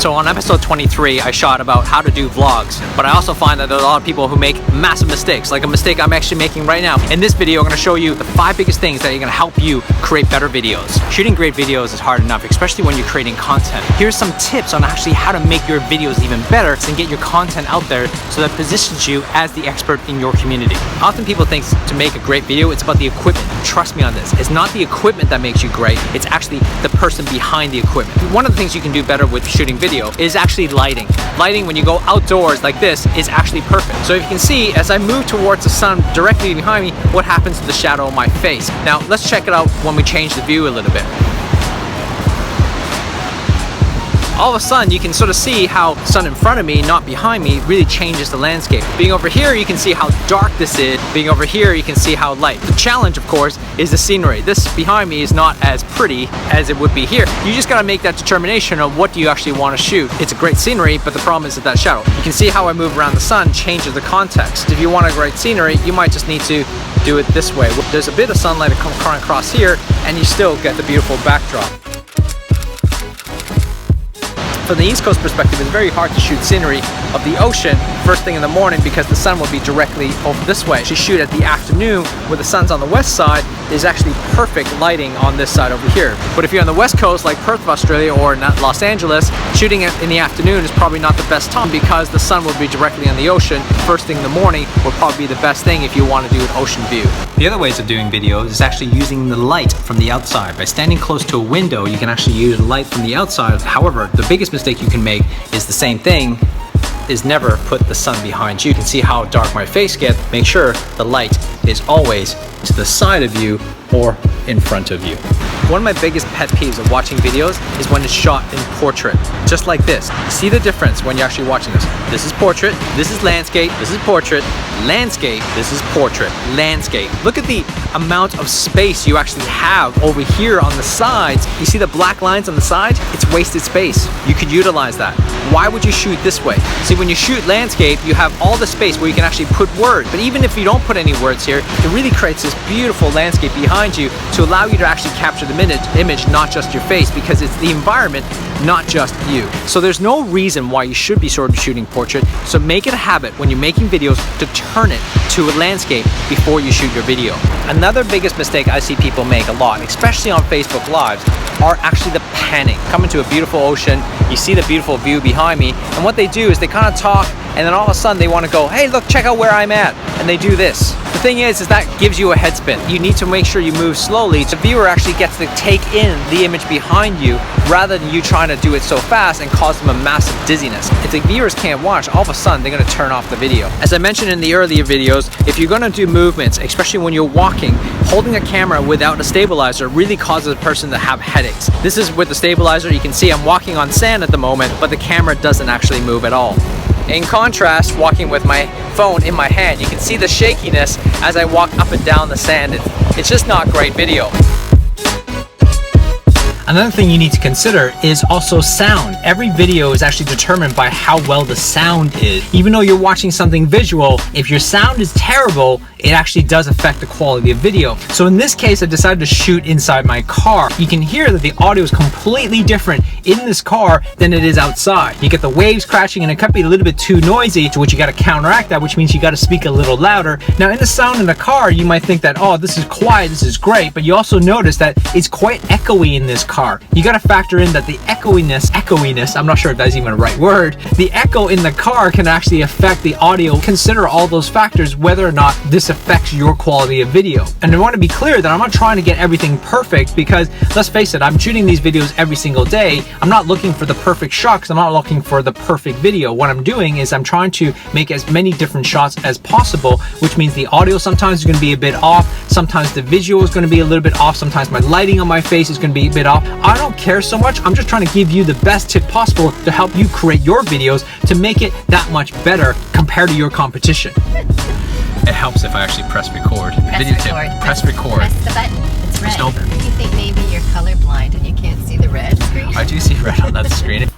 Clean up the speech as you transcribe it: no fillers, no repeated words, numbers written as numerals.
So on episode 23, I shot about how to do vlogs, but I also find that there's a lot of people who make massive mistakes, like a mistake I'm actually making right now. In this video, I'm going to show you the 5 biggest things that are going to help you create better videos. Shooting great videos is hard enough, especially when you're creating content. Here's some tips on actually how to make your videos even better and get your content out there so that positions you as the expert in your community. Often people think to make a great video, it's about the equipment. Trust me on this. It's not the equipment that makes you great. It's actually the person behind the equipment. One of the things you can do better with shooting video is actually lighting. Lighting when you go outdoors like this is actually perfect. So if you can see, as I move towards the sun directly behind me, what happens to the shadow of my face. Now let's check it out when we change the view a little bit. All of a sudden you can sort of see how sun in front of me, not behind me, really changes the landscape. Being over here, you can see how dark this is. Being over here, you can see how light. The challenge, of course, is the scenery. This behind me is not as pretty as it would be here. You just gotta make that determination of what do you actually want to shoot. It's a great scenery, but the problem is that shadow. You can see how I move around the sun changes the context. If you want a great scenery, you might just need to do it this way. There's a bit of sunlight coming across here, and you still get the beautiful backdrop. From the East Coast perspective, it's very hard to shoot scenery of the ocean first thing in the morning because the sun will be directly over this way. To shoot at the afternoon where the sun's on the west side is actually perfect lighting on this side over here. But if you're on the west coast like Perth, Australia, or Los Angeles, shooting it in the afternoon is probably not the best time because the sun will be directly on the ocean. First thing in the morning will probably be the best thing if you want to do an ocean view. The other ways of doing videos is actually using the light from the outside. By standing close to a window, you can actually use light from the outside. However, the biggest mistake you can make is the same thing, is never put the sun behind you. You can see how dark my face gets. Make sure the light is always to the side of you or in front of you. One of my biggest pet peeves of watching videos is when it's shot in portrait, just like this. See the difference when you're actually watching this. This is portrait, this is landscape, this is portrait, landscape, this is portrait, landscape. Look at the amount of space you actually have over here on the sides. You see the black lines on the sides? It's wasted space. You could utilize that. Why would you shoot this way? See, when you shoot landscape, you have all the space where you can actually put words. But even if you don't put any words here, it really creates this beautiful landscape behind you to allow you to actually capture the image, not just your face, because it's the environment, not just you. So there's no reason why you should be sort of shooting portrait. So make it a habit when you're making videos to turn it to a landscape before you shoot your video. Another biggest mistake I see people make a lot, especially on Facebook Lives, are actually the panning. Come into a beautiful ocean, you see the beautiful view behind me, and what they do is they kind of talk, and then all of a sudden they want to go, hey look, check out where I'm at, and they do this. The thing is that gives you a head spin. You need to make sure you move slowly so the viewer actually gets to take in the image behind you rather than you trying to do it so fast and cause them a massive dizziness. If the viewers can't watch, all of a sudden they're going to turn off the video. As I mentioned in the earlier videos, if you're going to do movements, especially when you're walking, holding a camera without a stabilizer really causes a person to have headaches. This is with the stabilizer. You can see I'm walking on sand at the moment, but the camera doesn't actually move at all. In contrast, walking with my phone in my hand, you can see the shakiness as I walk up and down the sand. It's just not great video. Another thing you need to consider is also sound. Every video is actually determined by how well the sound is. Even though you're watching something visual, if your sound is terrible, it actually does affect the quality of video. So in this case, I decided to shoot inside my car. You can hear that the audio is completely different in this car than it is outside. You get the waves crashing and it could be a little bit too noisy, to which you got to counteract that, which means you got to speak a little louder. Now in the sound in the car, you might think that, oh, this is quiet, this is great, but you also notice that it's quite echoey in this car. You got to factor in that the echoiness, I'm not sure if that's even a right word, the echo in the car can actually affect the audio. Consider all those factors whether or not this affects your quality of video. And I want to be clear that I'm not trying to get everything perfect, because let's face it, I'm shooting these videos every single day. I'm not looking for the perfect shot because I'm not looking for the perfect video. What I'm doing is I'm trying to make as many different shots as possible, which means the audio sometimes is going to be a bit off, sometimes the visual is going to be a little bit off, sometimes my lighting on my face is going to be a bit off. I don't care so much. I'm just trying to give you the best tip possible to help you create your videos to make it that much better compared to your competition. It helps if I actually press record. Press record. Press the button. It's red. Nope. You think maybe you're colorblind and you can't see the red screen? I do see red on that screen.